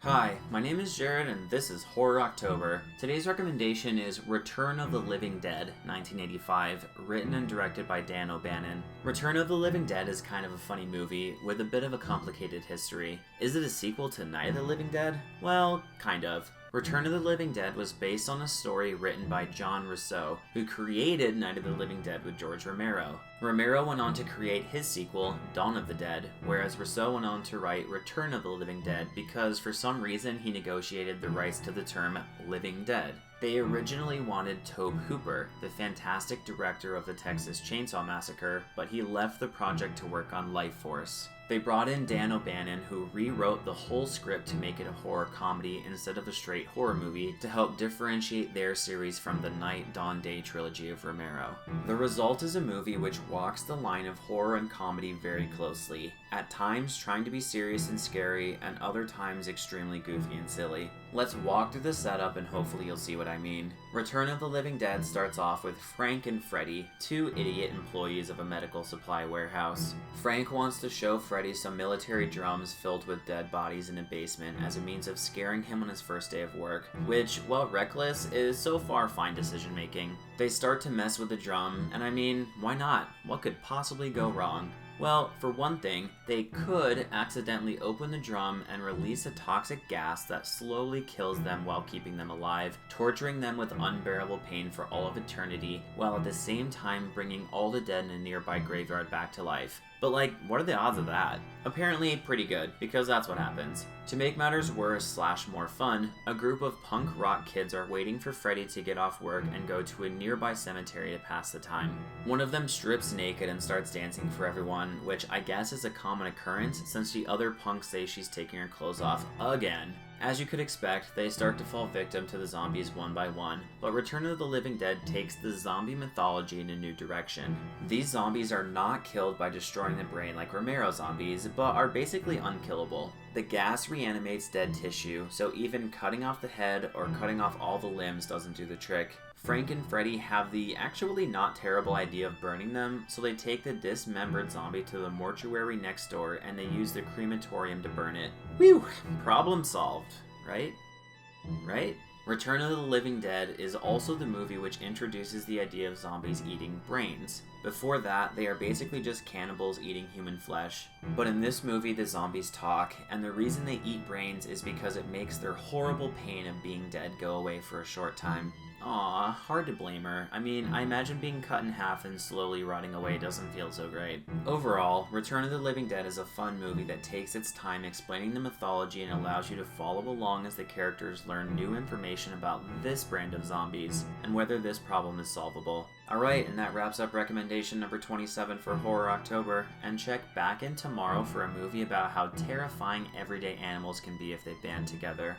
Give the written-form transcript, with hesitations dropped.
Hi, my name is Jared and this is Horror October. Today's recommendation is Return of the Living Dead, 1985, written and directed by Dan O'Bannon. Return of the Living Dead is kind of a funny movie with a bit of a complicated history. Is it a sequel to Night of the Living Dead? Well, kind of. Return of the Living Dead was based on a story written by John Rousseau, who created Night of the Living Dead with George Romero. Romero went on to create his sequel, Dawn of the Dead, whereas Rousseau went on to write Return of the Living Dead because for some reason he negotiated the rights to the term Living Dead. They originally wanted Tobe Hooper, the fantastic director of the Texas Chainsaw Massacre, but he left the project to work on Life Force. They brought in Dan O'Bannon, who rewrote the whole script to make it a horror comedy instead of a straight horror movie to help differentiate their series from the Night, Dawn, Day trilogy of Romero. The result is a movie which walks the line of horror and comedy very closely, at times trying to be serious and scary, and other times extremely goofy and silly. Let's walk through the setup and hopefully you'll see what I mean. Return of the Living Dead starts off with Frank and Freddy, two idiot employees of a medical supply warehouse. Frank wants to show Freddy some military drums filled with dead bodies in a basement as a means of scaring him on his first day of work, which, while reckless, is so far fine decision making. They start to mess with the drum, and I mean, why not? What could possibly go wrong? Well, for one thing, they could accidentally open the drum and release a toxic gas that slowly kills them while keeping them alive, torturing them with unbearable pain for all of eternity, while at the same time bringing all the dead in a nearby graveyard back to life. But what are the odds of that? Apparently pretty good, because that's what happens. To make matters worse / more fun, a group of punk rock kids are waiting for Freddy to get off work and go to a nearby cemetery to pass the time. One of them strips naked and starts dancing for everyone, which I guess is a common occurrence since the other punks say she's taking her clothes off again. As you could expect, they start to fall victim to the zombies one by one, but Return of the Living Dead takes the zombie mythology in a new direction. These zombies are not killed by destroying the brain like Romero zombies, but are basically unkillable. The gas reanimates dead tissue, so even cutting off the head or cutting off all the limbs doesn't do the trick. Frank and Freddy have the actually not terrible idea of burning them, so they take the dismembered zombie to the mortuary next door and they use the crematorium to burn it. Whew! Problem solved, right? Right? Return of the Living Dead is also the movie which introduces the idea of zombies eating brains. Before that, they are basically just cannibals eating human flesh. But in this movie, the zombies talk, and the reason they eat brains is because it makes their horrible pain of being dead go away for a short time. Aw, hard to blame her. I mean, I imagine being cut in half and slowly rotting away doesn't feel so great. Overall, Return of the Living Dead is a fun movie that takes its time explaining the mythology and allows you to follow along as the characters learn new information about this brand of zombies, and whether this problem is solvable. Alright, and that wraps up recommendation number 27 for Horror October, and check back in tomorrow for a movie about how terrifying everyday animals can be if they band together.